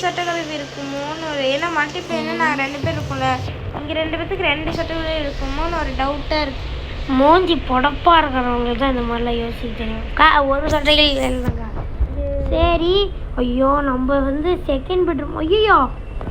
சட்டக்கழிவு இருக்குமோன்னு ஒரு ஏன்னா மல்டிப்ளேயர்ல நான் 2 பேர் இருக்கும்ல இங்கே 2 பேத்துக்கு 2 சட்டக்கழிவு இருக்குமோன்னு ஒரு டவுட்டாக இருக்குது. மூஞ்சி பொடப்பாக இருக்கிறவங்க தான் இந்த மாதிரிலாம் யோசிக்க தெரியும். ஒரு சட்டைகள் இல்லைங்க. சரி. ஐயோ நம்ம வந்து செகண்ட் பெட்ரூம். ஐயோ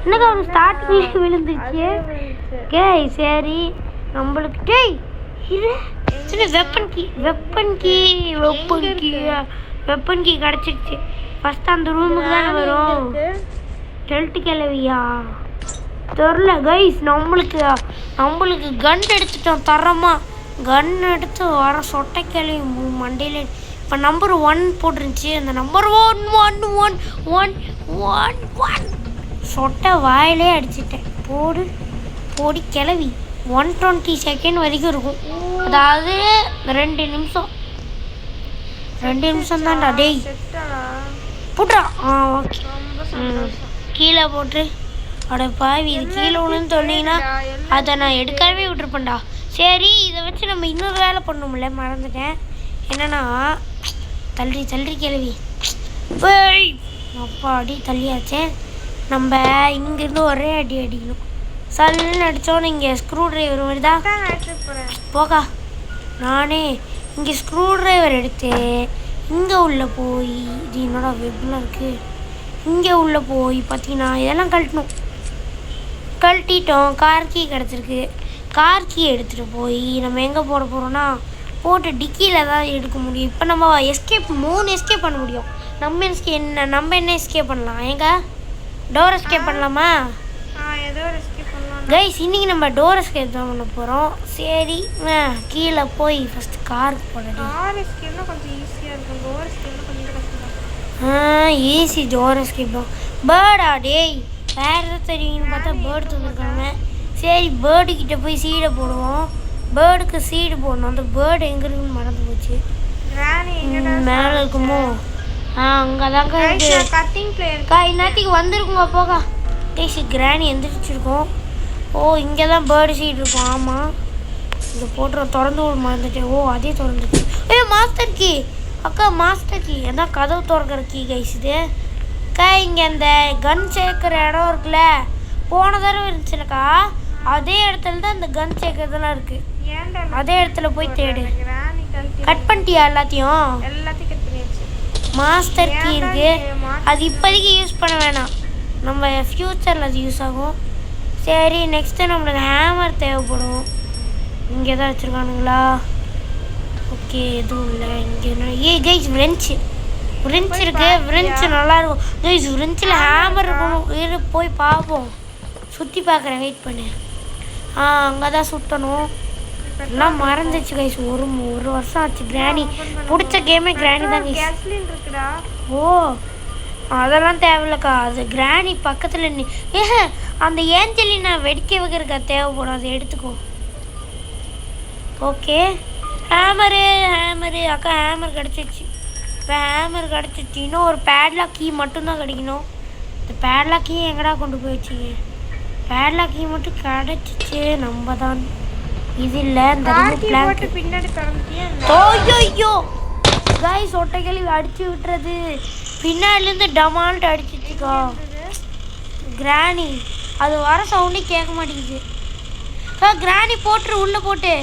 என்னக்கா அவனுக்கு ஸ்டார்டிங்லேயே விழுந்துச்சு. கேய் சரி நம்மளுக்கு டேய் இது சின்ன வெப்பன் கீ கிடச்சிருச்சு. ஃபஸ்ட்டு அந்த ரூமுக்கு தானே வரும். டெல்ட்டு கிளவியா தெரில கைஸ். நம்மளுக்கு கன் எடுத்துட்டோம் தரமாக. கன் எடுத்து வர சொட்டை கிளவி மண்டையில். இப்போ நம்பர் 1 போட்டுருந்துச்சு. அந்த நம்பர் 1 சொட்டை வாயிலே அடிச்சிட்டேன். போடி கிளவி 120 செகண்ட் வரைக்கும் இருக்கும். அதாவது 2 நிமிஷம் தான்டா. டேய் போட்டுறா. ஓகே கீழே போட்டு அட பாவி இது கீழே ஒன்றுன்னு சொன்னீங்கன்னா அதை நான் எடுக்கவே விட்டுருப்பேன்டா. சரி இதை வச்சு நம்ம இன்னொரு வேலை பண்ணோம்ல மறந்துட்டேன். என்னன்னா தள்ளி கிளவி அப்பா அடி தள்ளியாச்சேன். நம்ம இங்கேருந்து ஒரே அடி அடிக்கணும். சல்லுன்னு அடித்தோன்னு இங்கே ஸ்க்ரூ ட்ரைவர் வருதா போகா. நானே இங்கே ஸ்க்ரூ ட்ரைவர் எடுத்து இங்கே உள்ளே போய் இது என்னோட வெப்பில் இருக்குது. இங்கே உள்ளே போய் பார்த்தீங்கன்னா இதெல்லாம் கழட்டிட்டோம். கார் கீ கிடச்சிருக்கு. கார் கீ எடுத்துகிட்டு போய் நம்ம எங்கே போட போகிறோன்னா போட்டு டிக்கியில் தான் எடுக்க முடியும். இப்போ நம்ம 3 எஸ்கேப் பண்ண முடியும். நம்ம என்ன எஸ்கேப் பண்ணலாம்? எங்க டோர் எஸ்கேப் பண்ணலாமா? ஏதோ ஒரு எஸ்கேப் பண்ணலாம் கைஸ். இன்றைக்கி நம்ம டோர் எஸ்கேப் தான் பண்ண போகிறோம். சரி கீழே போய் ஃபஸ்ட்டு காருக்கு போடணும். கார் எஸ்கேப்னா கொஞ்சம் ஈஸியாக இருக்கும். டோர் எஸ்கேப்னா கொஞ்சம் கஷ்டம். ஈஸி டோர் எஸ்கேப் தான். பேர்டா டேய் வேறு எதாவது தெரியுங்கன்னு பார்த்தா பேர்டு தந்துருக்காங்க. சரி பேர்டுக்கிட்ட போய் சீடை போடுவோம். பேர்டுக்கு சீடு போடணும். அந்த பேர்டு எங்கே இருக்குன்னு மறந்து போச்சு. மேலே இருக்குமோ? அங்கே தாங்க கட்டிங் பிளேயர் இன்னத்துக்கு வந்துருக்குங்க போகா. டேய் கிராணி எந்திரிச்சிருக்கோம். இங்கே தான் பேர்டு சீடு இருக்கும். ஆமாம் இங்கே போட்டுற திறந்து விட மறந்துட்டேன். அதே திறந்துச்சு. மாஸ்டர் கீ அக்கா மாஸ்டர் கீ அதான் கதவு திறக்கிற கீ கைஸ் இது. இங்கே அந்த கன் சேர்க்குற இடம் இருக்குல்ல போன தடவை இருந்துச்சுலக்கா அதே இடத்துல தான் இந்த கன் சேர்க்கறதெல்லாம் இருக்குது. அதே இடத்துல போய் தேடு. கட் பண்ணிட்டியா எல்லாத்தையும் கட் பண்ணியாச்சு. மாஸ்டர் கீ இருக்குது. அது இப்போதைக்கு யூஸ் பண்ண வேணாம். நம்ம ஃப்யூச்சரில் அது யூஸ் ஆகும். சரி நெக்ஸ்ட்டு நம்மளுக்கு ஹேமர் தேவைப்படும். இங்கே தான் வச்சுருக்கானுங்களா? ஓகே எதுவும் இல்லை. இங்கே கைஸ் விரென்ச் இருக்குது. விரென்ச் நல்லாயிருக்கும் கைஸ். விரென்ச்சில் ஹேமர் இருக்கணும். போய் பார்ப்போம். சுற்றி பார்க்குறேன் வெயிட் பண்ணு. அங்கே தான் சுற்றணும். எல்லாம் மறந்துச்சு கைஸ். ஒரு வருஷம் ஆச்சு. கிராணி பிடிச்ச கேமே கிராணி தான் கைஸ். அதெல்லாம் தேவையில்லக்கா. அது கிராணி பக்கத்தில் அந்த ஏஞ்சலினா வெடிக்க வைக்கிறக்கா தேவைப்படும். அதை எடுத்துக்கோ. ஓகே ஹேமரு அக்கா ஹேமர் கிடச்சிச்சு. இப்போ ஹேமர் கிடச்சிச்சு. இன்னும் ஒரு பேட்லாக் கீ மட்டும்தான் கிடைக்கணும். இந்த பேட்லாக் கீ எங்கடா கொண்டு போய் வச்சிங்க? பேட்லாக் கீ மட்டும் கிடச்சிச்சு. நம்ம தான் இது இல்லை. இந்த பின்னாடி ஐயோ கைஸ் ஒட்டைகளி அடிச்சு விட்டுறது. பின்னாடிலேருந்து டமால்ட்டு அடிச்சிச்சுக்கா கிராணி. அது வர சவுண்டே கேட்க மாட்டேங்குது. கிராணி போட்டுரு உள்ளே போட்டு.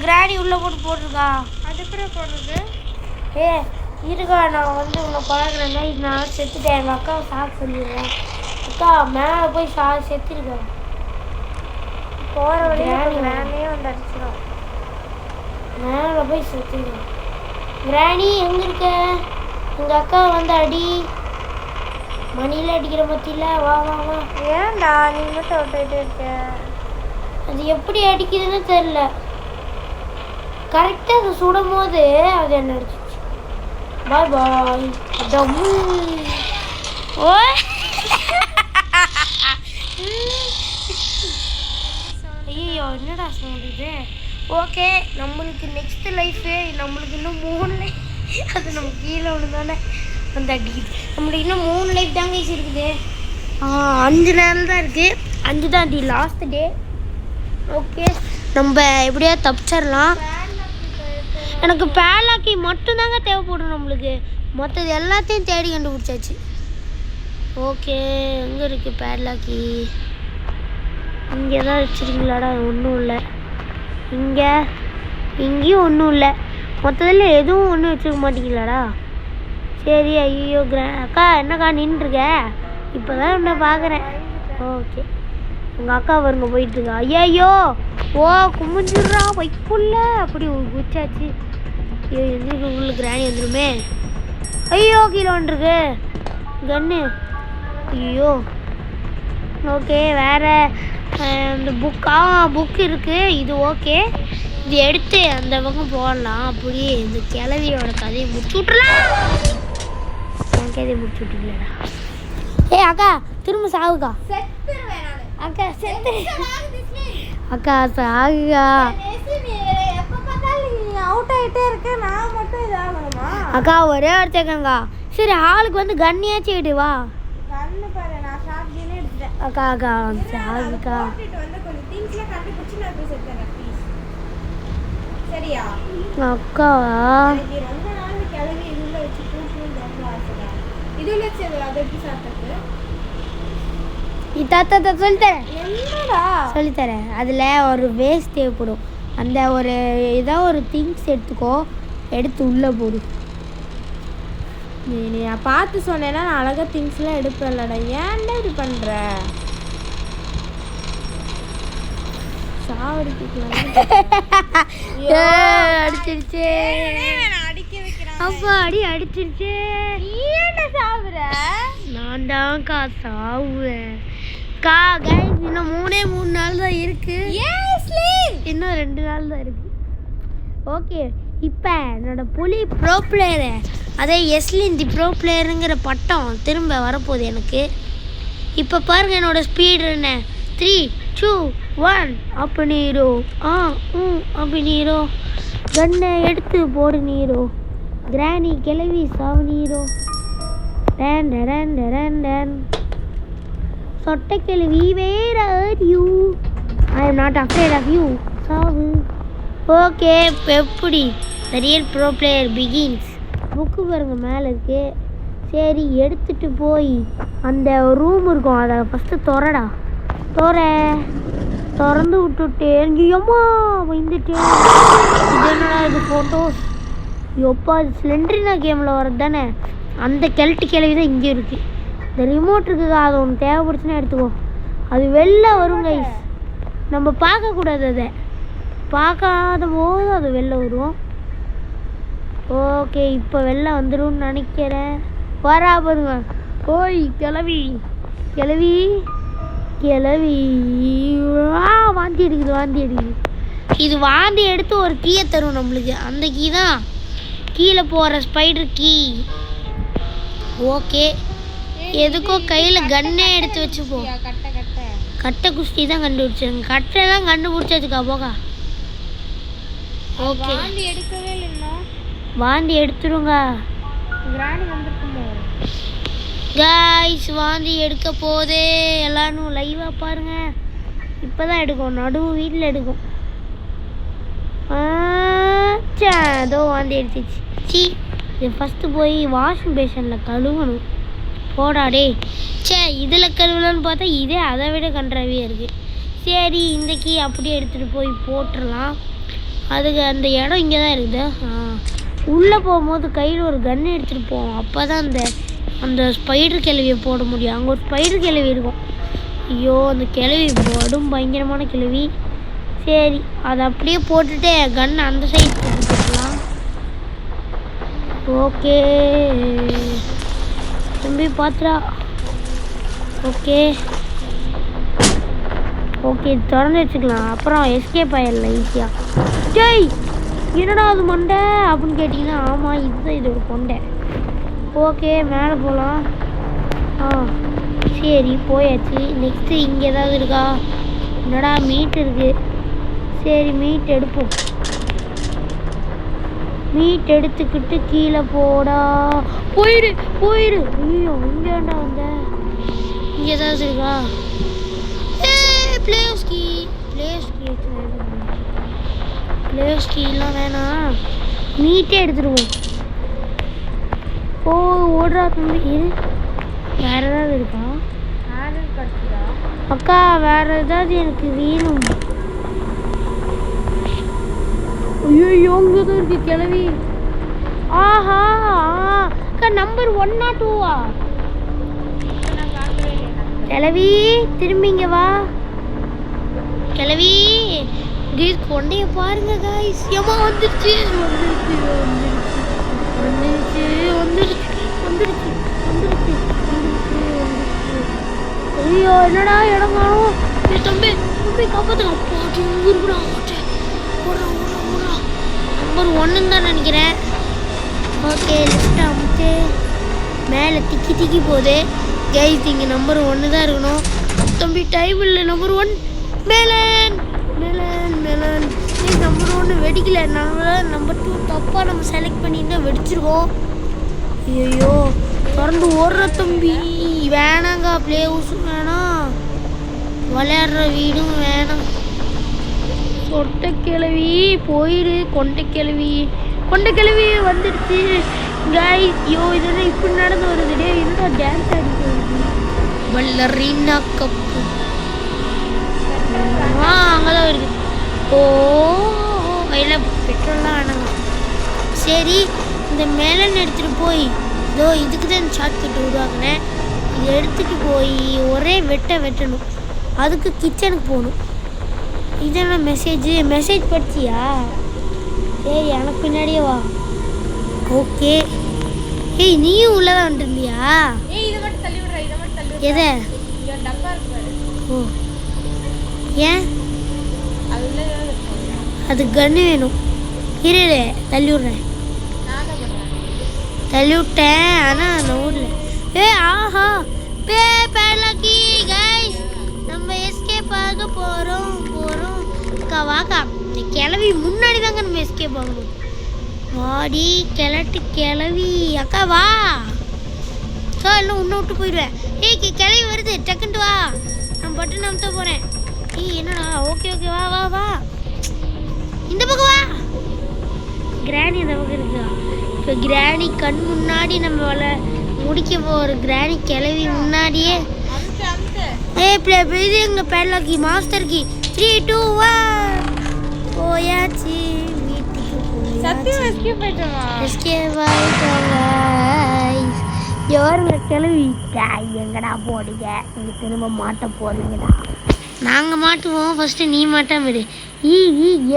கிராணி உள்ளே போட்டுருக்கா. அதுக்கப்புறம் போடுறது இருக்கா. நான் வந்து உன்னை பழகிறேன். நான் செத்துட்டேன். எங்கள் அக்காவை சாப்பிட சொல்லிடுறேன். அக்கா மேலே போய் செத்துருக்கேன். போகிற வழியாக கிராணியே வந்து அடிச்சிடும். மேலே போய் செத்துருக்கேன். கிராணி எங்கே இருக்க? எங்கள் அக்கா வந்து அடி. மணியில் அடிக்கிற பற்றியில வா. ஏன்டா நீ மட்டும் விட்டுக்கிட்டே இருக்க? அது எப்படி அடிக்குதுன்னு தெரில. கரெக்டாக அதை சுடும் போது அது என்ன அடிச்சிச்சு. பாய் டபுள். ஐயோ என்னடா சொல்லுது. ஓகே நம்மளுக்கு நெக்ஸ்ட் லைஃபு நம்மளுக்கு இன்னும் 3 லைஃப். அது நம்ம கீழே ஒன்று தானே வந்து அடிக்குது. நம்மளுக்கு இன்னும் 3 லைஃப் தாங்க இருக்குது. 5 நேரம் தான் இருக்குது. 5 தான் தி லாஸ்ட் டே. ஓகே நம்ம எப்படியா தப்பிச்சிடலாம். எனக்கு பேலாக்கி மட்டும்தாங்க தேவைப்படும். நம்மளுக்கு மற்றது எல்லாத்தையும் தேடி கண்டுபிடிச்சாச்சு. ஓகே, எங்கே இருக்குது பேட்லாக்கி? இங்கே தான் வச்சுருக்கீங்களாடா? ஒன்றும் இல்லை. இங்கேயும் ஒன்றும் இல்லை. மொத்தத்தில் எதுவும் ஒன்றும் வச்சுருக்க மாட்டீங்களாடா? சரி. ஐயோ அக்கா, என்னக்கா நின்றுருக்க? இப்போ தான் உன்னை பார்க்குறேன். ஓகே, உங்கள் அக்கா வருங்க போயிட்டுருக்கா. ஐயோ, ஓ கும்பிஞ்சுடுறா வைக்குள்ள. அப்படி குச்சாச்சு. ஐயோ, எந்த கிராணி வந்துடுமே. ஐயோ, கீழே வந்துருக்கு கன்னு. ஐயோ. ஓகே, வேறு இந்த புக் இருக்குது. இது ஓகே, இது எடுத்து அந்த பக்கம் போடலாம். அப்படியே இந்த கிளவியோட கதையை முடிச்சு விட்றலாம். என் கதையை முடிச்சு விட்டுங்களா? ஏய் அக்கா, திரும்ப சாகுக்கா. அக்கா செத்து. அக்கா சாகுக்கா. அவுட் ஆகிட்டே இருக்கு, நான் மட்டும் இதாகணுமா? அக்கா ஒரே ஒரு செகண்ட்க்கா. சரி, ஹாலுக்கு வந்து கன்னியாச்சும் விடு வா. கண்ணு பாரு, நான் ஷார்ட் கீனே எடுத்துட்டேன். அக்கா சாகுக்கா. வந்து கொஞ்சம் திங்ஸ்லாம் கண்டுபிடிச்சு நான் போய் செத்துறேன் ப்ளீஸ். சரியா? அக்கா எனக்கு ரொம்ப நாள் இந்த கிளவி இதுல வச்சு கூட்டணும் ரொம்ப ஆசைடா. இதுல வச்சு அதை எப்படி சாப்பிட்டது? தாத்தா சொல்லித்தரேன். என்னடா சொல்லித்தரேன். அதில் ஒரு வேஸ்ட் தேவைப்படும். அந்த ஒரு ஏதாவது ஒரு திங்ஸ் எடுத்துக்கோ, எடுத்து உள்ளே போடு. நீ பார்த்து சொன்னேன்னா நான் அழகாக திங்ஸ்லாம் எடுப்பேன்லடா. ஏன்டா இப்படி பண்ணுற? அடிச்சிருச்சு. அப்பா அடிச்சிருச்சு. சாவுற நான் தான்க்கா சாவுவேன். கா கைஸ், இன்னும் 3 நாள் தான் இருக்கு. இன்னும் 2 நாள் தான் இருக்கு. ஓகே, இப்போ என்னோட புலி ப்ரோ பிளேயரு, அதே எஸ்லின் தி ப்ரோ பிளேயருங்கிற பட்டம் திரும்ப வரப்போகுது எனக்கு. இப்போ பாருங்க என்னோட ஸ்பீடு என்ன. 3, 2, 1 அப்போ நீரோ. அப்படி நீரோ. கண்ணை எடுத்து போடு நீரோ. கிராணி கிளவி சாவு நீரோ. டன் டன் டன் டன். சொட்டை கிளவி where are you? I am not afraid of you. சாவு. ஓகே, இப்போ எப்படி the real pro player begins. Book பாருங்க மேலே இருக்கு. சரி, எடுத்துட்டு போய் அந்த ரூம் இருக்கும், அதை ஃபஸ்ட்டு திறந்து விட்டுட்டேன். ஐயம்மா வந்துட்டேன். இது என்னடா இது ஃபோட்டோஸ்? எப்பா, அது ஸ்லெண்ட்ரினா கேமில் வரது தானே? அந்த கிழட்டு கிளவி தான் இங்கே இருக்குது. இந்த ரிமோட் இருக்குக்கா, அது ஒன்று தேவைப்படுச்சுன்னா எடுத்துக்கோ. அது வெளில வரும் கைஸ். நம்ம பார்க்கக்கூடாது, அதை பார்க்காத போது அது வெளில வரும். ஓகே, இப்போ வெளில வந்துடும் நினைக்கிறேன். வரா பாருங்க. ஓய் கிளவி வாந்தி எடுக்குது. இது வாந்தி எடுத்து ஒரு கீயை தரும் நம்மளுக்கு. அந்த கீ தான் கீழே போகிற ஸ்பைடர் கீ. ஓகே, எதுக்கோ கையில் கன்னே எடுத்து வச்சுப்போம். கட்டை குஸ்தி தான் கண்டுபிடிச்சாங்க. கட்டை தான் கண்டுபிடிச்சதுக்கா போகா. ஓகே, வாந்தி எடுத்துருங்க காய்ஸ். வாந்தி எடுக்க போதே. எல்லாரும் லைவாக பாருங்க. இப்போ தான் எடுக்கும், நடுவு வீட்டில் எடுக்கும். ஏதோ வாந்தி எடுத்துச்சு. இது ஃபஸ்ட்டு போய் வாஷிங் பேஷனில் கழுவணும். போடாடே. இதில் கழுவலான்னு பார்த்தா இதே அதை விட கன்றாவியாக இருக்குது. சரி, இந்த கீ அப்படியே எடுத்துகிட்டு போய் போட்டுடலாம். அதுக்கு அந்த இடம் இங்கே தான் இருக்குது. உள்ளே போகும்போது கையில் ஒரு கன்று எடுத்துகிட்டு போவோம். அப்போ தான் அந்த ஸ்பைடர் கிளவியை போட முடியும். அங்கே ஒரு ஸ்பைடர் கிளவி இருக்கும். ஐயோ, அந்த கிளவி படும் பயங்கரமான கிளவி. சரி, அதை அப்படியே போட்டுட்டு கன்று அந்த சைடு போட்டுக்கலாம். ஓகே தம்பி, பாத்துடா. ஓகே, திறந்து வச்சுக்கலாம். அப்புறம் எஸ்கேப் ஆயிடலாம் ஈஸியாக. என்னடா அது மண்டை அப்படின்னு கேட்டிங்கன்னா, ஆமாம் இதுதான் இதோட கொண்டை. ஓகே, மேலே போகலாம். சரி போயாச்சு. நெக்ஸ்ட்டு இங்கே ஏதாவது இருக்கா? என்னடா மீட் இருக்குது. சரி, மீட் எடுப்போம். மீட் எடுத்துக்கிட்டு கீழே போடா. போயிடு. ஐயோ, இங்கே வேண்டாம் வந்த. இங்கே ஏதாவது இருக்கா? பிளேஸ்கீலாம் வேணாம், மீட்டே எடுத்துடுவோம். ஓடுறா தம்பி. வேற ஏதாவது இருக்கா ஆர்டர் கிடச்சிதா? அக்கா? வேற ஏதாவது எனக்கு வேணும். ஐயோ இங்கே தான் இருக்கு கிளவி. ஆஹா அக்கா நம்பர் 102வா? நான் பார்க்கவே இல்லை. கிளவி திரும்பிங்க வா. கிளவி கைஸ் கொண்டைய பாருங்க கைஸ். ஏமா வந்துருச்சு வந்துருச்சு வந்துருச்சு வந்துருச்சு வந்துருச்சு வந்துருச்சு வந்துருச்சு. ஐயோ என்னடா இடம் காணும். தம்பி தம்பி காப்பாத்துங்க. நம்பர் 1 தான் நினைக்கிறேன். ஓகே லெஃப்ட் அமுத்து. மேலே திக்கி திக்கி போகுது கைஸ். இங்கே நம்பர் 1 தான் இருக்கணும். தம்பி டைம் இல்லை. Number 1 melon melon melon. Number 1 வெடிக்கல. நாங்கள் நம்பர் 2 தப்பாக நம்ம செலக்ட் பண்ணியிருந்தா வெடிச்சிருக்கோம். ஐயோ திறந்து ஓடுற தம்பி. வேணாங்க ப்ளே ஹவுஸும் வேணாம், விளையாடுற வீடும் வேணாம். கொட்டை கிளவி போயிடு. கொண்டை கிளவி வந்துடுச்சு கைஸ். ஐயோ இதெல்லாம் இப்படி நடந்து வருது. டே என்னடா டான்ஸ் ஆடிட்டு வருது. பல்லரினா கப்பு அங்கதான் வருது. ஓ இல்லை பெட்ரோல்லாம் வேணாங்க. சரி இந்த மேலன் எடுத்துகிட்டு போய் இதோ இதுக்கு தான் ஷார்ட்கட் உருவாக்குனேன். இதை எடுத்துகிட்டு போய் ஒரே வெட்டணும். அதுக்கு கிச்சனுக்கு போகணும். இதெல்லாம் மெசேஜ் படிச்சியா? சரி எனக்கு பின்னாடியே வா. ஓகே. ஏய் நீயும் உள்ளதான் வந்துருந்தியா? இதை மட்டும் தள்ளி விடுற. இதை மட்டும் தள்ளி விடுற. எதை? இங்கே டப்பா இருக்கு பாரு. ஓ ஏன்? அது உள்ள ஏதாவது இருக்கும். அது கன்று வேணும். இரு தள்ளி விட்றேன். நான் தான் பண்ணுறேன். தள்ளி விட்டேன் ஆனால் நான் ஊரில். ஆஹா பேலக்கி கைஸ். நம்ம எஸ்கேப் ஆக போகிறோம். அக்கா வாக்கா. இந்த கிளவி முன்னாடி தாங்க நம்ம எஸ்கேப் ஆகணும். வாடி கிளவி. அக்கா வா. இன்னும் உன்னை விட்டு போயிடுவேன். கிளவி வருது டக்குன்ட்டு வா. நான் பட்டு அமுத்த போகிறேன். என்னடா? ஓகே வா இந்த பக்கம் வா. கிராணி இந்த பக்கம் இருக்குதா? இப்போ கிராணி கண் முன்னாடி நம்ம முடிக்க போகிற கிராணி கிளவி முன்னாடியே. இது எங்கள் பேட்லாக்கி மாஸ்டர் கி 3 2 1 போயாச்சு வீட்டுக்கு. சத்தியம் எஸ்கேப் ஆயிட்டோமா? எஸ்கேப் ஆகிட்டோங்க. யாருங்க கிளவி? எங்கடா போடுங்க? நீங்கள் திரும்ப மாட்ட போறீங்கடா. நாங்கள் மாட்டுவோம். ஃபஸ்ட்டு நீ மாட்டாம இரு.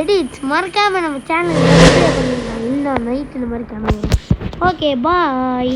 எடிட் மறக்காமல் நம்ம சேனல் பண்ணிடலாம். இல்லை நைட்டு இந்த மாதிரி கிளம்புவோம். Okay bye.